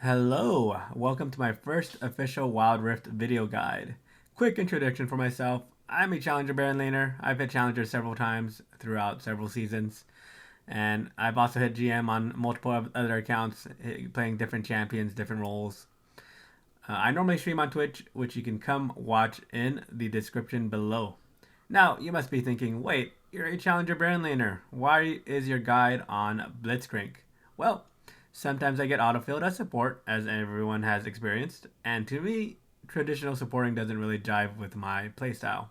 Hello, welcome to my first official Wild Rift video guide. Quick introduction for myself. I'm a Challenger Baron laner. I've hit Challenger several times throughout several seasons. And I've also hit GM on multiple other accounts, playing different champions, different roles. I normally stream on Twitch, which you can come watch in the description below. Now, you must be thinking, wait, you're a Challenger Baron laner. Why is your guide on Blitzcrank? Well, sometimes I get autofilled as support, as everyone has experienced, and to me, traditional supporting doesn't really jive with my playstyle.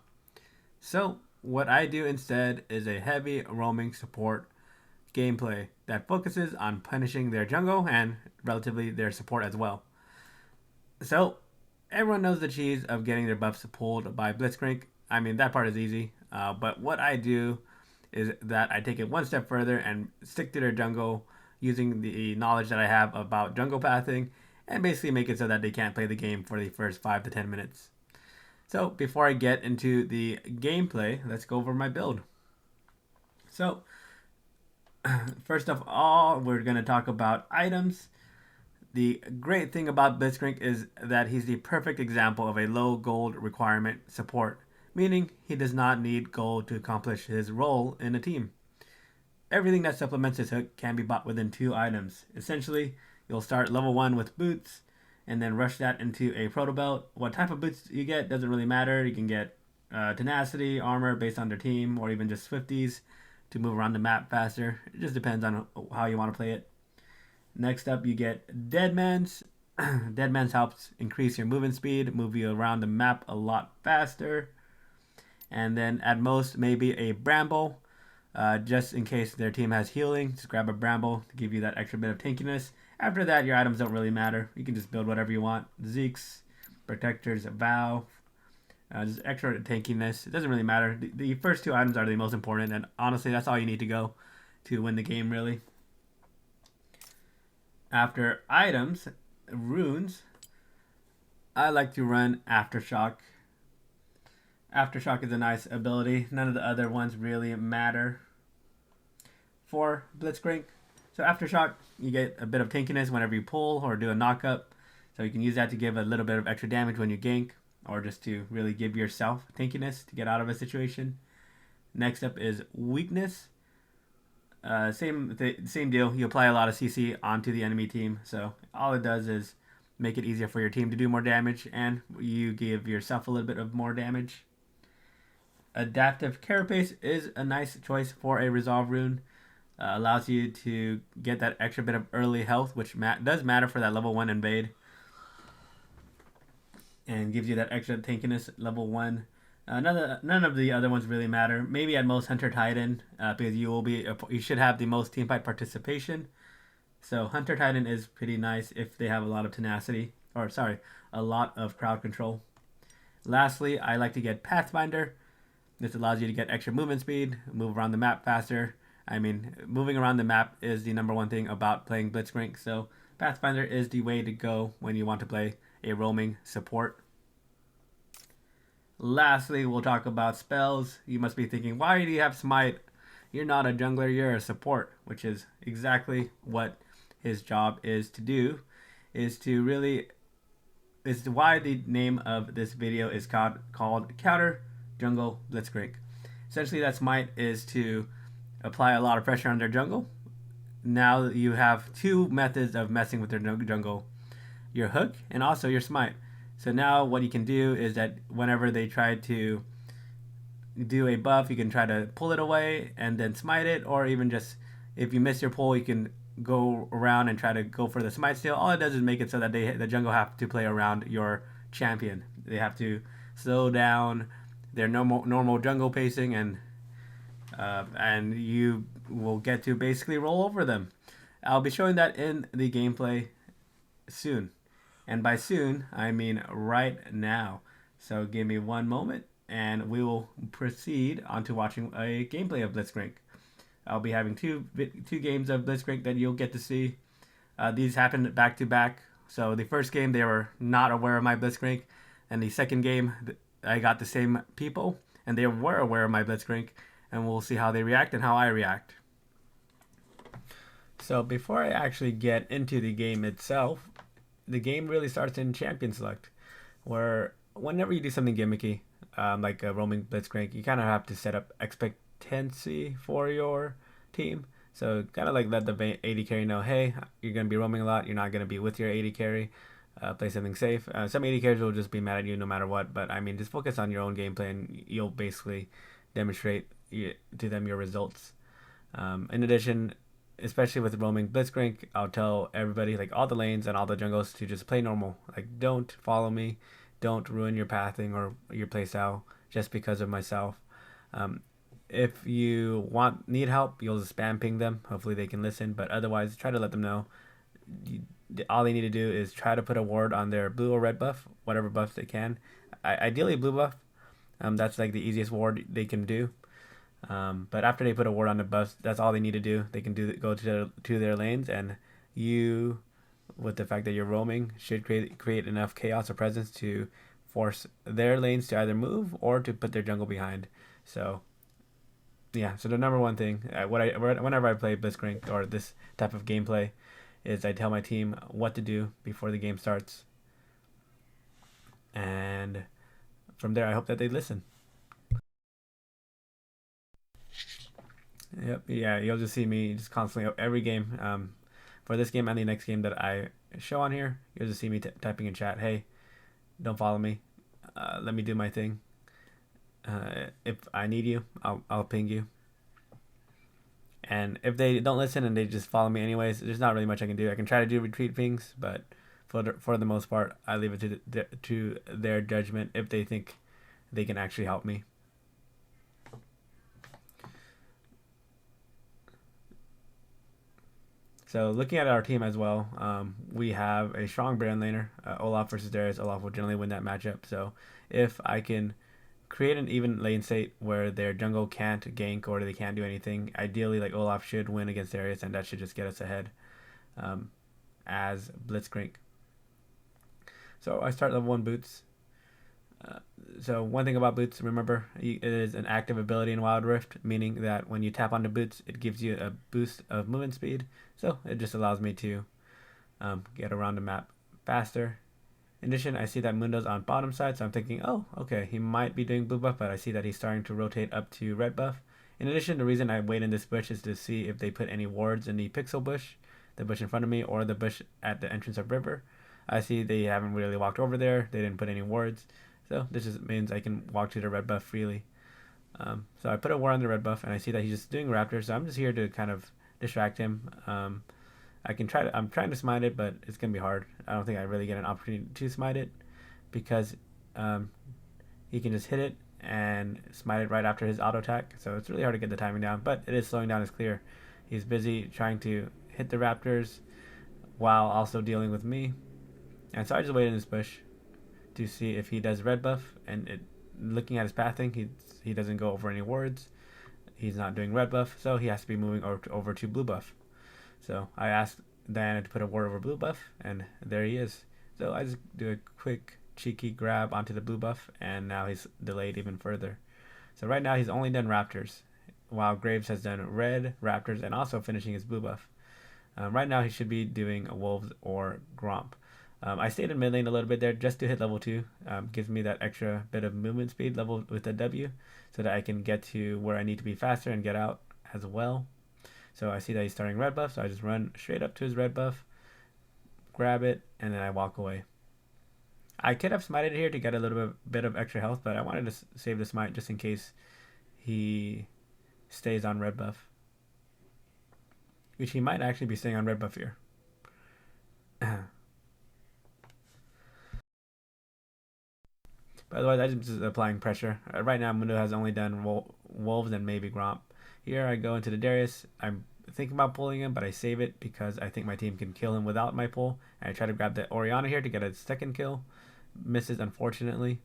So, what I do instead is a heavy roaming support gameplay that focuses on punishing their jungle and relatively their support as well. So, everyone knows the cheese of getting their buffs pulled by Blitzcrank. I mean, that part is easy, but what I do is that I take it one step further and stick to their jungle using the knowledge that I have about jungle pathing and basically make it so that they can't play the game for the first 5 to 10 minutes. So before I get into the gameplay, let's go over my build. So first of all, we're going to talk about items. The great thing about Blitzcrank is that he's the perfect example of a low gold requirement support, meaning he does not need gold to accomplish his role in a team. Everything that supplements his hook can be bought within 2 items. Essentially, you'll start level 1 with boots and then rush that into a proto belt. What type of boots you get doesn't really matter. You can get tenacity, armor based on their team, or even just swifties to move around the map faster. It just depends on how you want to play it. Next up, you get Deadman's. Deadman's helps increase your movement speed, move you around the map a lot faster. And then at most, maybe a Bramble. Just in case their team has healing, just grab a Bramble to give you that extra bit of tankiness. After that, your items don't really matter. You can just build whatever you want. Zeke's, Protectors, Vow, just extra tankiness. It doesn't really matter. The first 2 items are the most important, and honestly, that's all you need to go to win the game, really. After items, runes, I like to run Aftershock. Aftershock is a nice ability. None of the other ones really matter for Blitzcrank. So Aftershock, you get a bit of tankiness whenever you pull or do a knockup. So you can use that to give a little bit of extra damage when you gank, or just to really give yourself tankiness to get out of a situation. Next up is weakness. Same deal. You apply a lot of CC onto the enemy team. So all it does is make it easier for your team to do more damage, and you give yourself a little bit of more damage. Adaptive Carapace is a nice choice for a Resolve rune. Allows you to get that extra bit of early health, which does matter for that level 1 invade. And gives you that extra tankiness level 1. None of the other ones really matter. Maybe at most Hunter Titan, because you should have the most teamfight participation. So Hunter Titan is pretty nice if they have a lot of tenacity, or sorry, a lot of crowd control. Lastly, I like to get Pathfinder. This allows you to get extra movement speed, move around the map faster. I mean, moving around the map is the number one thing about playing Blitzcrank, so Pathfinder is the way to go when you want to play a roaming support. Lastly, we'll talk about spells. You must be thinking, why do you have Smite? You're not a jungler, you're a support, which is exactly what his job is to do, is why the name of this video is called Counter Jungle Blitzcrank. Essentially, that Smite is to apply a lot of pressure on their jungle. Now you have 2 methods of messing with their jungle: your hook and also your Smite. So now what you can do is that whenever they try to do a buff, you can try to pull it away and then smite it, or even just if you miss your pull, you can go around and try to go for the smite steal. All it does is make it so that the jungle have to play around your champion. They have to slow down their normal jungle pacing, and you will get to basically roll over them. I'll be showing that in the gameplay soon. And by soon, I mean right now. So give me one moment, and we will proceed onto watching a gameplay of Blitzcrank. I'll be having two games of Blitzcrank that you'll get to see. These happened back to back. So the first game, they were not aware of my Blitzcrank. And the second game, I got the same people, and they were aware of my Blitzcrank. And we'll see how they react and how I react. So before I actually get into the game itself, the game really starts in champion select, where whenever you do something gimmicky, like a roaming Blitzcrank, you kind of have to set up expectancy for your team. So kind of like let the AD carry know, hey, you're gonna be roaming a lot. You're not gonna be with your AD carry. Play something safe. Some AD carries will just be mad at you no matter what. But I mean, just focus on your own gameplay, and you'll basically demonstrate to them your results. In addition, especially with roaming Blitzcrank, I'll tell everybody, like all the lanes and all the jungles, to just play normal. Like, don't follow me, don't ruin your pathing or your playstyle just because of myself. Um, if you need help, you'll just spam ping them. Hopefully they can listen, but otherwise, try to let them know. You, all they need to do is try to put a ward on their blue or red buff, whatever buff they can. Ideally, blue buff. That's like the easiest ward they can do. But after they put a ward on the buffs, that's all they need to do. They can go to their lanes, and you, with the fact that you're roaming, should create enough chaos or presence to force their lanes to either move or to put their jungle behind. So yeah, so the number one thing, whenever I play Blitzcrank or this type of gameplay, is I tell my team what to do before the game starts, and from there I hope that they listen. Yep. Yeah, you'll just see me just constantly every game. For this game and the next game that I show on here, you'll just see me typing in chat, "Hey, don't follow me. Let me do my thing. If I need you, I'll ping you." And if they don't listen and they just follow me anyways, there's not really much I can do. I can try to do retreat pings, but for the most part, I leave it to their judgment if they think they can actually help me. So looking at our team as well, we have a strong Baron laner. Olaf versus Darius. Olaf will generally win that matchup. So if I can create an even lane state where their jungle can't gank or they can't do anything, ideally like Olaf should win against Darius, and that should just get us ahead um, as Blitzcrank. So I start level 1 boots. So one thing about boots, remember, it is an active ability in Wild Rift, meaning that when you tap onto boots, it gives you a boost of movement speed. So it just allows me to get around the map faster. In addition, I see that Mundo's on bottom side, so I'm thinking, oh, okay, he might be doing blue buff, but I see that he's starting to rotate up to red buff. In addition, the reason I wait in this bush is to see if they put any wards in the pixel bush, the bush in front of me, or the bush at the entrance of river. I see they haven't really walked over there. They didn't put any wards. So this just means I can walk to the red buff freely. So I put a ward on the red buff, and I see that he's just doing raptors. So I'm just here to kind of distract him. I'm trying to smite it, but it's gonna be hard. I don't think I really get an opportunity to smite it because he can just hit it and smite it right after his auto attack. So it's really hard to get the timing down, but it is slowing down. It's clear. He's busy trying to hit the raptors while also dealing with me. And so I just wait in this bush to see if he does red buff, and looking at his pathing, he doesn't go over any wards. He's not doing red buff, so he has to be moving over to blue buff. So I asked Diana to put a ward over blue buff, and there he is. So I just do a quick cheeky grab onto the blue buff, and now he's delayed even further. So right now he's only done raptors, while Graves has done red raptors and also finishing his blue buff. Right now he should be doing a wolves or gromp. I stayed in mid lane a little bit there just to hit level 2. Gives me that extra bit of movement speed level with the W, so that I can get to where I need to be faster and get out as well. So I see that he's starting red buff, so I just run straight up to his red buff, grab it, and then I walk away. I could have smited here to get a little bit of extra health, but I wanted to save the smite just in case he stays on red buff, which he might actually be staying on red buff here. But otherwise, I'm just applying pressure. Right now, Mundo has only done wolves and maybe gromp. Here I go into the Darius. I'm thinking about pulling him, but I save it because I think my team can kill him without my pull. And I try to grab the Orianna here to get a second kill. Misses, unfortunately.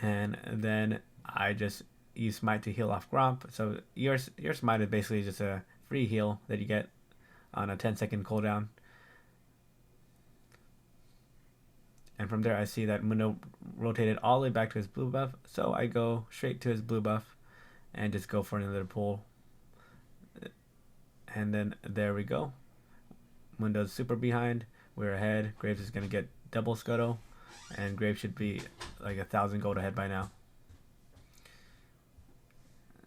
And then I just use smite to heal off gromp. So your smite is basically just a free heal that you get on a 10-second cooldown. And from there I see that Mundo rotated all the way back to his blue buff, so I go straight to his blue buff and just go for another pull. And then there we go. Mundo's super behind. We're ahead. Graves is going to get double scuttle, and Graves should be like 1,000 gold ahead by now.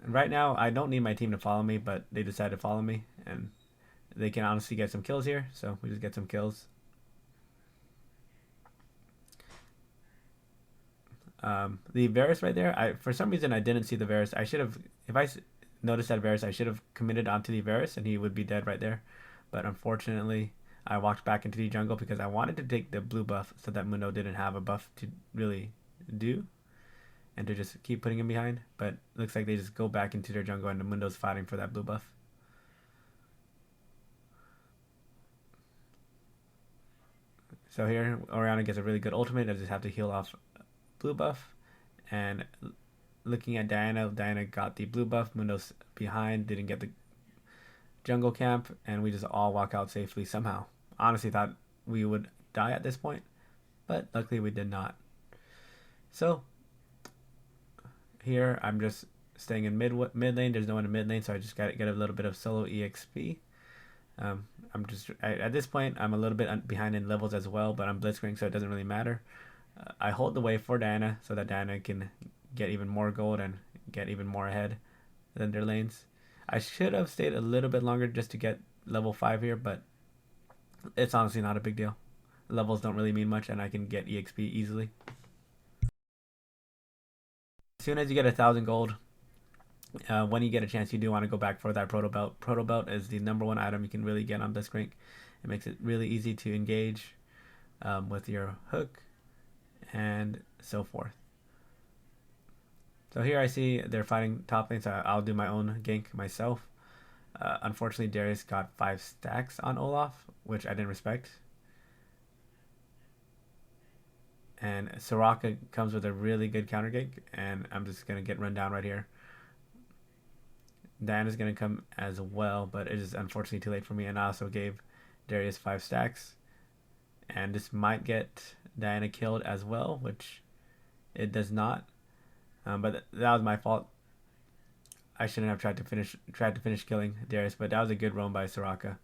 And right now, I don't need my team to follow me, but they decided to follow me, and they can honestly get some kills here, so we just get some kills. The Varus right there, for some reason I didn't see the Varus. I should have, if I noticed that Varus, I should have committed onto the Varus and he would be dead right there. But unfortunately, I walked back into the jungle because I wanted to take the blue buff so that Mundo didn't have a buff to really do and to just keep putting him behind. But looks like they just go back into their jungle and the Mundo's fighting for that blue buff. So here, Orianna gets a really good ultimate. I just have to heal off blue buff. And looking at Diana, Diana got the blue buff. Mundo's behind, didn't get the jungle camp, and we just all walk out safely somehow. Honestly thought we would die at this point, but luckily we did not. So here I'm just staying in mid lane. There's no one in mid lane, so I just got to get a little bit of solo EXP. I'm just at this point I'm a little bit behind in levels as well, but I'm Blitzcrank, so it doesn't really matter. I hold the wave for Diana so that Diana can get even more gold and get even more ahead than their lanes. I should have stayed a little bit longer just to get level 5 here, but it's honestly not a big deal. Levels don't really mean much, and I can get EXP easily. As soon as you get 1,000 gold, when you get a chance, you do want to go back for that Proto Belt. Proto Belt is the #1 item you can really get on Blitzcrank. It makes it really easy to engage with your hook and so forth. So here I see they're fighting top lane, so I'll do my own gank myself. Unfortunately, Darius got 5 stacks on Olaf, which I didn't respect. And Soraka comes with a really good counter gank, and I'm just going to get run down right here. Diana's going to come as well, but it is unfortunately too late for me, and I also gave Darius 5 stacks. And this might get Diana killed as well, which it does not. But that was my fault. I shouldn't have tried to finish killing Darius, but that was a good roam by Soraka.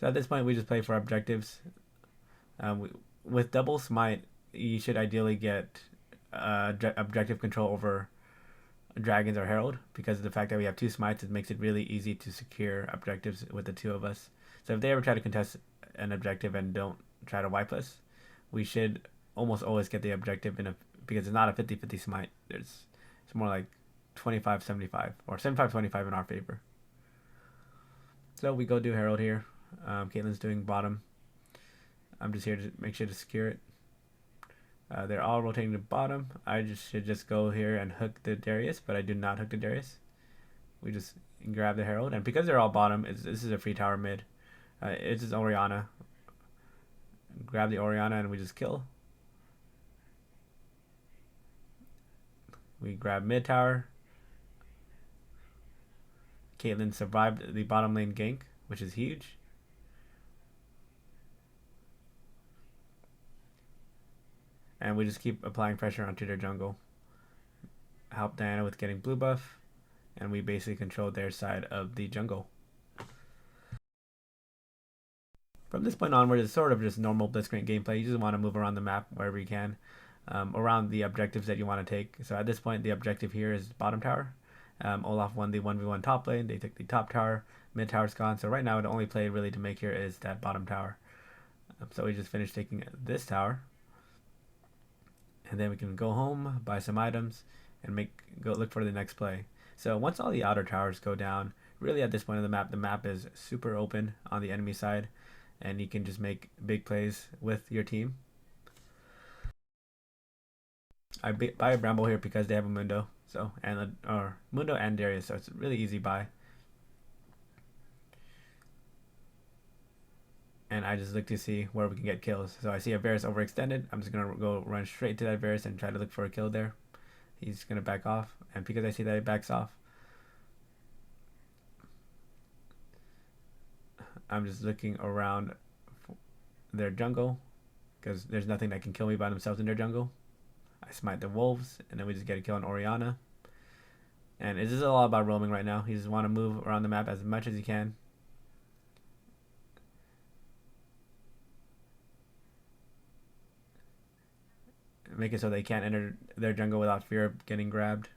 So at this point, we just play for objectives. With double smite, you should ideally get objective control over dragons or herald, because of the fact that we have 2 smites. It makes it really easy to secure objectives with the 2 of us. So if they ever try to contest an objective and don't try to wipe us, we should almost always get the objective because it's not a 50-50 smite. It's more like 25-75 or 75-25 in our favor. So we go do herald here. Caitlyn's doing bottom. I'm just here to make sure to secure it. They're all rotating to bottom. I should just go here and hook the Darius, but I do not hook the Darius. We just grab the herald, and because they're all bottom, this is a free tower mid. It's just Orianna. Grab the Orianna and we just kill. We grab mid tower. Caitlyn survived the bottom lane gank, which is huge. And we just keep applying pressure onto their jungle. Help Diana with getting blue buff, and we basically control their side of the jungle. From this point onward, it's sort of just normal Blitzcrank gameplay. You just want to move around the map wherever you can, around the objectives that you want to take. So at this point, the objective here is bottom tower. Olaf won the 1v1 top lane. They took the top tower. Mid tower's gone. So right now, the only play really to make here is that bottom tower. So we just finished taking this tower. And then we can go home, buy some items, and go look for the next play. So once all the outer towers go down, really at this point of the map is super open on the enemy side, and you can just make big plays with your team. I buy a Bramble here because they have a Mundo, or Mundo and Darius, so it's a really easy buy. And I just look to see where we can get kills. So I see a Varus overextended. I'm just gonna go run straight to that Varus and try to look for a kill there. He's gonna back off, and because I see that he backs off, I'm just looking around their jungle because there's nothing that can kill me by themselves in their jungle. I smite the wolves, and then we just get a kill on Orianna. And it is all about roaming right now. You just want to move around the map as much as you can. Make it so they can't enter their jungle without fear of getting grabbed.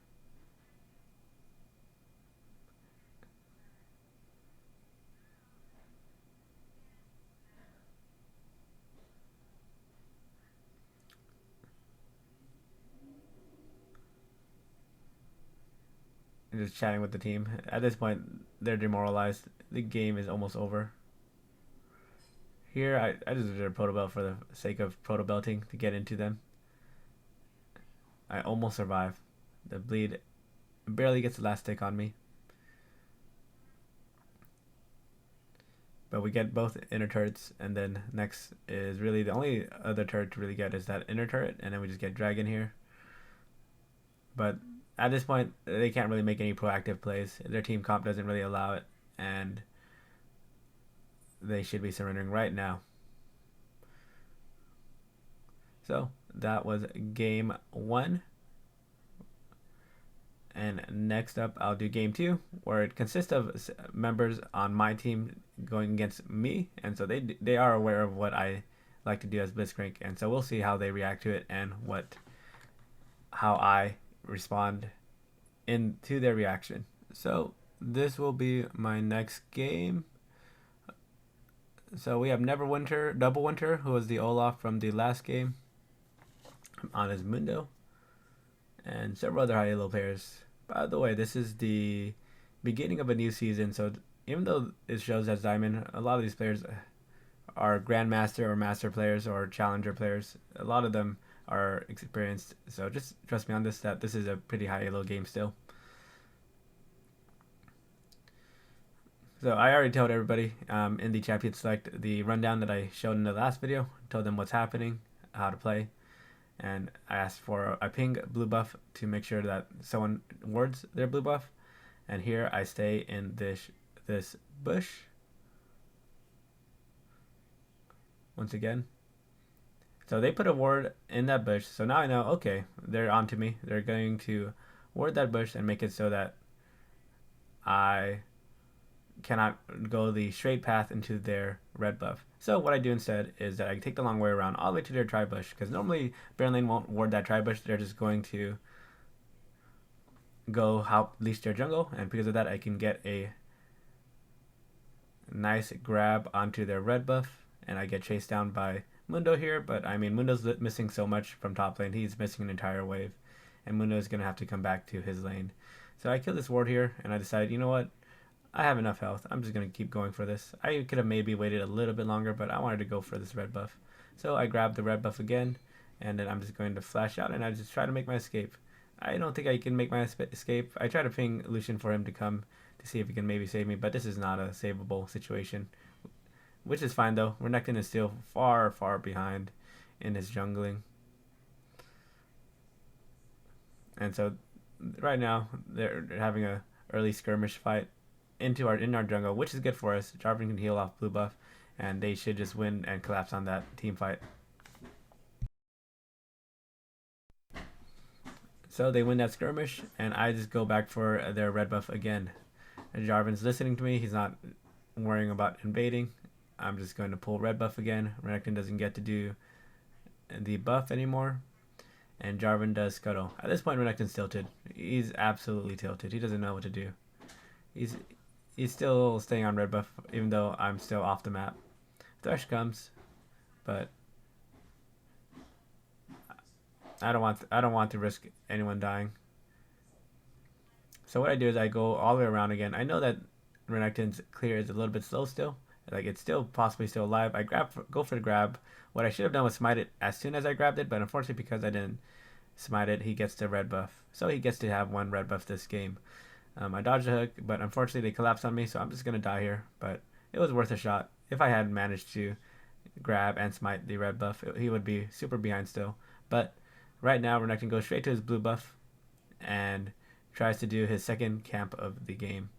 And just chatting with the team. At this point, they're demoralized. The game is almost over. Here, I just did a proto belt for the sake of proto belting to get into them. I almost survive. The bleed barely gets the last tick on me. But we get both inner turrets, and then next is really the only other turret to really get is that inner turret, and then we just get dragon here. But at this point, they can't really make any proactive plays. Their team comp doesn't really allow it, and they should be surrendering right now. So that was game 1. And next up, I'll do game 2, where it consists of members on my team going against me, and so they are aware of what I like to do as Blitzcrank, and so we'll see how they react to it and how I respond into their reaction. So this will be my next game. So we have Neverwinter, Double Winter, who was the Olaf from the last game, on his Mundo, and several other high elo players. By the way, this is the beginning of a new season, so even though it shows as Diamond, a lot of these players are Grandmaster or Master players or Challenger players. A lot of them are experienced, so just trust me on this, that this is a pretty high elo game still. So I already told everybody in the Champion Select the rundown that I showed in the last video, told them what's happening, how to play, and I asked for a ping blue buff to make sure that someone wards their blue buff. And here I stay in this bush once again. So they put a ward in that bush, so now I know, okay, they're onto me. They're going to ward that bush and make it so that I cannot go the straight path into their red buff. So what I do instead is that I take the long way around all the way to their tri-bush, because normally Baron lane won't ward that tri-bush. They're just going to go help leash their jungle, and because of that I can get a nice grab onto their red buff, and I get chased down by Mundo here. But I mean, Mundo's missing so much from top lane. He's missing an entire wave, and Mundo is going to have to come back to his lane. So I kill this ward here, and I decide, you know what, I have enough health. I'm just going to keep going for this. I could have maybe waited a little bit longer, but I wanted to go for this red buff. So I grab the red buff again, and then I'm just going to flash out, and I just try to make my escape. I don't think I can make my escape. I try to ping Lucian for him to come to see if he can maybe save me, but this is not a savable situation, which is fine though. Renekton is still far, far behind in his jungling. And so right now they're having a early skirmish fight in our jungle, which is good for us. Jarvan can heal off blue buff, and they should just win and collapse on that team fight. So they win that skirmish, and I just go back for their red buff again. And Jarvan's listening to me. He's not worrying about invading. I'm just going to pull red buff again. Renekton doesn't get to do the buff anymore, and Jarvan does scuttle. At this point, Renekton's tilted. He's absolutely tilted. He doesn't know what to do. He's still staying on red buff, even though I'm still off the map. Thresh comes, but I don't want to risk anyone dying. So what I do is I go all the way around again. I know that Renekton's clear is a little bit slow still. Like, it's still possibly still alive. I go for the grab. What I should have done was smite it as soon as I grabbed it, but unfortunately because I didn't smite it, he gets the red buff. So he gets to have one red buff this game. I dodged the hook, but unfortunately they collapsed on me, so I'm just going to die here. But it was worth a shot. If I had managed to grab and smite the red buff, he would be super behind still. But right now, Renekton goes straight to his blue buff and tries to do his second camp of the game.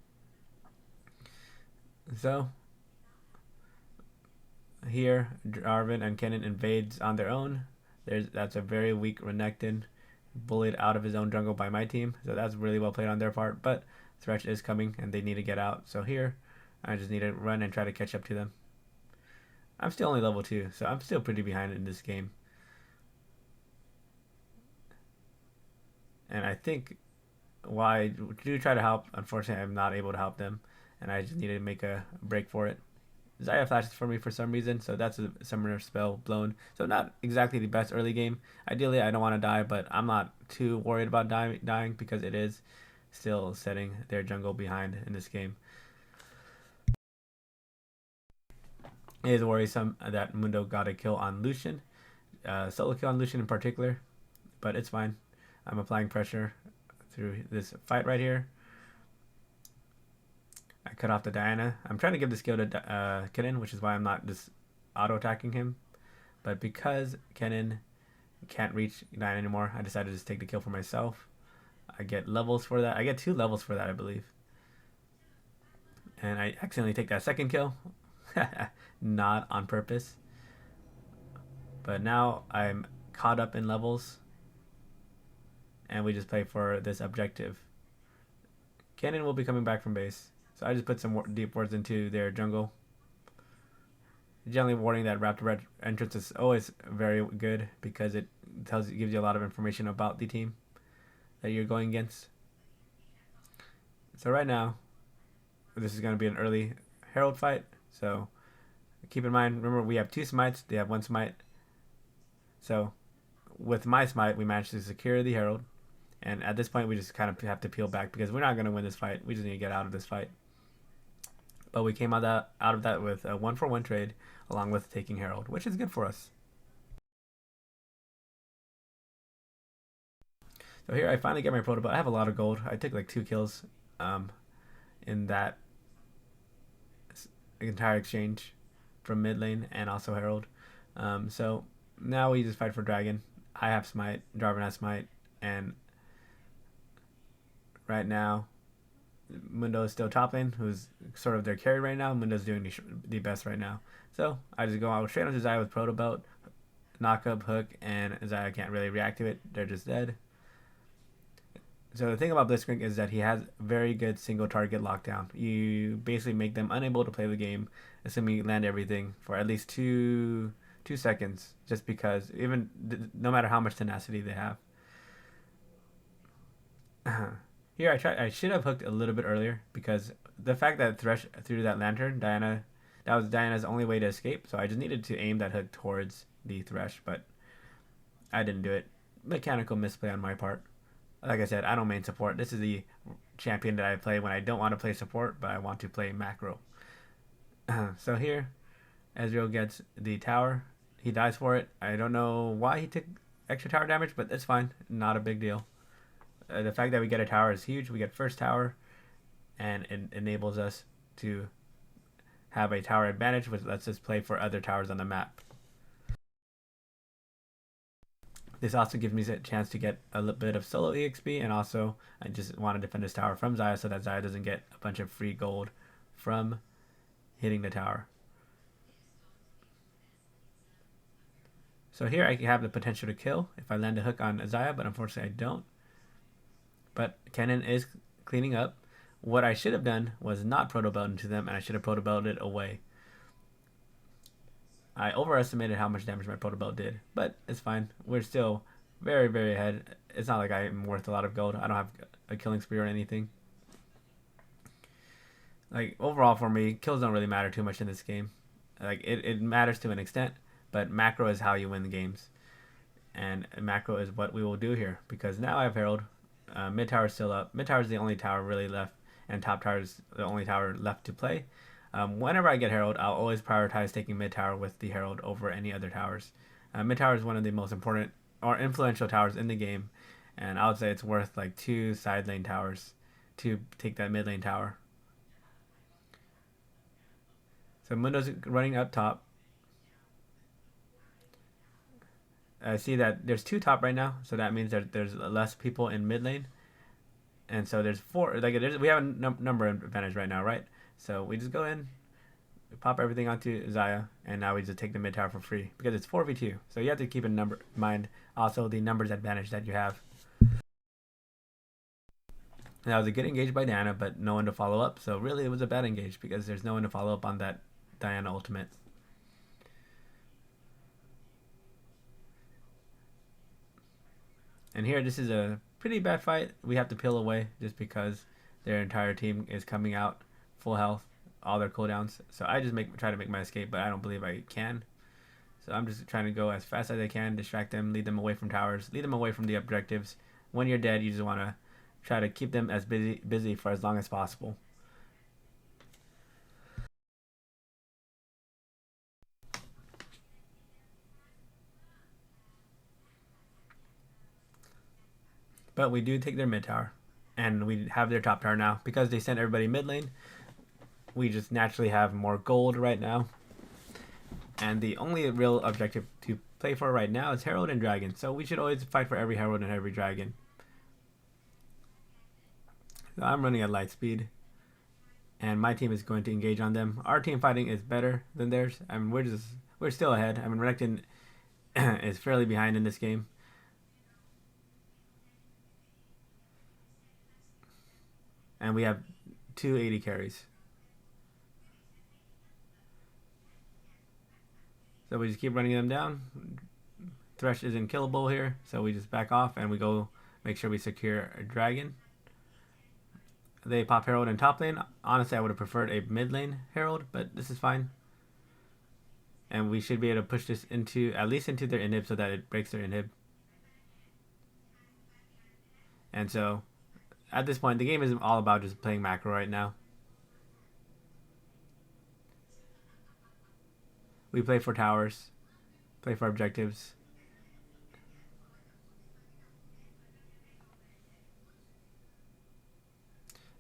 So here, Jarvan and Kennen invades on their own. That's a very weak Renekton. bullied out of his own jungle by my team. So that's really well played on their part. But Thresh is coming and they need to get out. So here, I just need to run and try to catch up to them. I'm still only level 2, so I'm still pretty behind in this game. And I think while I do try to help, unfortunately I'm not able to help them. And I just need to make a break for it. Xayah flashes for me for some reason, so that's a summoner spell blown. So not exactly the best early game. Ideally, I don't want to die, but I'm not too worried about dying because it is still setting their jungle behind in this game. It is worrisome that Mundo got a kill on Lucian, solo kill on Lucian in particular, but it's fine. I'm applying pressure through this fight right here. I cut off the Diana. I'm trying to give this kill to Kennen, which is why I'm not just auto-attacking him. But because Kennen can't reach Diana anymore, I decided to just take the kill for myself. I get levels for that. I get 2 levels for that, I believe. And I accidentally take that second kill. Not on purpose. But now I'm caught up in levels. And we just play for this objective. Kennen will be coming back from base. So I just put some deep wards into their jungle. Generally warning that Raptor Red entrance is always very good because it gives you a lot of information about the team that you're going against. So right now, this is going to be an early Herald fight. So keep in mind, remember we have 2 smites, they have 1 smite. So with my smite, we managed to secure the Herald. And at this point, we just kind of have to peel back because we're not going to win this fight. We just need to get out of this fight. But we came out of that with a 1-for-1 trade along with taking Herald, which is good for us. So here I finally get my protobot. I have a lot of gold. I took like 2 kills in that entire exchange from mid lane and also Herald. So now we just fight for Dragon. I have Smite, Jarvan has Smite, and right now Mundo is still top lane, who's sort of their carry right now. Mundo's doing the best right now. So I just go out straight onto Xayah with Proto Belt, knock up, hook, and Xayah can't really react to it. They're just dead. So the thing about Blitzcrank is that he has very good single target lockdown. You basically make them unable to play the game, assuming you land everything for at least two seconds, just because even no matter how much tenacity they have. Here I should have hooked a little bit earlier because the fact that Thresh threw that lantern, that was Diana's only way to escape. So I just needed to aim that hook towards the Thresh, but I didn't do it. Mechanical misplay on my part. Like I said, I don't main support. This is the champion that I play when I don't want to play support, but I want to play macro. So here, Ezreal gets the tower. He dies for it. I don't know why he took extra tower damage, but it's fine. Not a big deal. The fact that we get a tower is huge. We get first tower, and it enables us to have a tower advantage, which lets us play for other towers on the map. This also gives me a chance to get a little bit of solo EXP, and also I just want to defend this tower from Xayah so that Xayah doesn't get a bunch of free gold from hitting the tower. So here I have the potential to kill if I land a hook on Xayah, but unfortunately I don't. But Kennen is cleaning up. What I should have done was not proto-belt into them, and I should have proto-belted away. I overestimated how much damage my proto-belt did, but it's fine. We're still very, very ahead. It's not like I'm worth a lot of gold. I don't have a killing spree or anything. Like, overall for me, kills don't really matter too much in this game. Like, it matters to an extent, but macro is how you win the games. And macro is what we will do here, because now I have Herald. Mid tower is still up. Mid tower is the only tower really left, and top tower is the only tower left to play. Whenever I get Herald, I'll always prioritize taking mid tower with the Herald over any other towers. Mid tower is one of the most important or influential towers in the game, and I would say it's worth like 2 side lane towers to take that mid lane tower. So Mundo's running up top. I see that there's 2 top right now, so that means that there's less people in mid lane, and so there's 4. Like we have a number advantage right now, right? So we just go in, we pop everything onto Xayah, and now we just take the mid tower for free because it's 4v2. So you have to keep in mind also the numbers advantage that you have. That was a good engage by Diana, but no one to follow up. So really, it was a bad engage because there's no one to follow up on that Diana ultimate. And here, this is a pretty bad fight. We have to peel away just because their entire team is coming out full health, all their cooldowns. So I just try to make my escape, but I don't believe I can. So I'm just trying to go as fast as I can, distract them, lead them away from towers, lead them away from the objectives. When you're dead, you just want to try to keep them as busy for as long as possible. But we do take their mid tower, and we have their top tower now. Because they sent everybody mid lane, we just naturally have more gold right now. And the only real objective to play for right now is Herald and Dragon. So we should always fight for every Herald and every Dragon. So I'm running at light speed. And my team is going to engage on them. Our team fighting is better than theirs. I mean, we're still ahead. I mean, Renekton is fairly behind in this game. And we have 280 carries. So we just keep running them down. Thresh isn't killable here, so we just back off and we go make sure we secure a dragon. They pop Herald in top lane. Honestly, I would have preferred a mid lane Herald, but this is fine. And we should be able to push this into, at least into their inhib so that it breaks their inhib. And so, at this point, the game is all about just playing macro right now. We play for towers, play for objectives.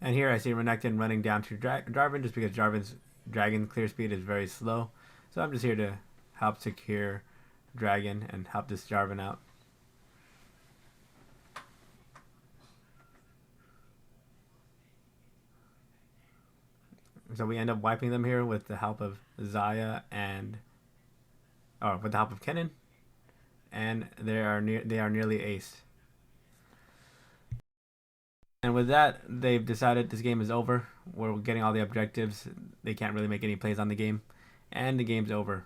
And here I see Renekton running down to Jarvan just because Jarvan's dragon clear speed is very slow. So I'm just here to help secure dragon and help this Jarvan out. So we end up wiping them here with the help of Xayah and, or with the help of Kennen, and they are nearly aced. And with that, they've decided this game is over. We're getting all the objectives. They can't really make any plays on the game, and the game's over.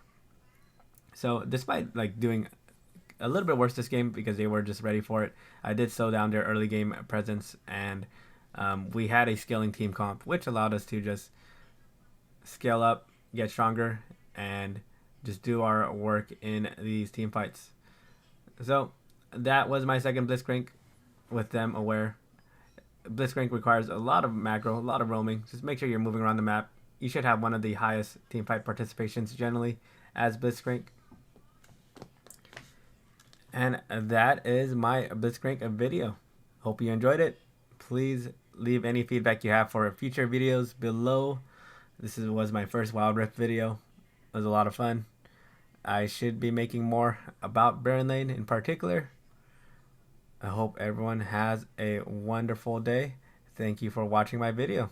So despite like doing a little bit worse this game because they were just ready for it, I did slow down their early game presence, and we had a scaling team comp, which allowed us to just scale up, get stronger, and just do our work in these team fights. So that was my second Blitzcrank with them aware. Blitzcrank requires a lot of macro, a lot of roaming. Just make sure you're moving around the map. You should have one of the highest team fight participations generally as Blitzcrank. And that is my Blitzcrank video. Hope you enjoyed it. Please leave any feedback you have for future videos below. This was my first Wild Rift video. It was a lot of fun. I should be making more about Baron Lane in particular. I hope everyone has a wonderful day. Thank you for watching my video.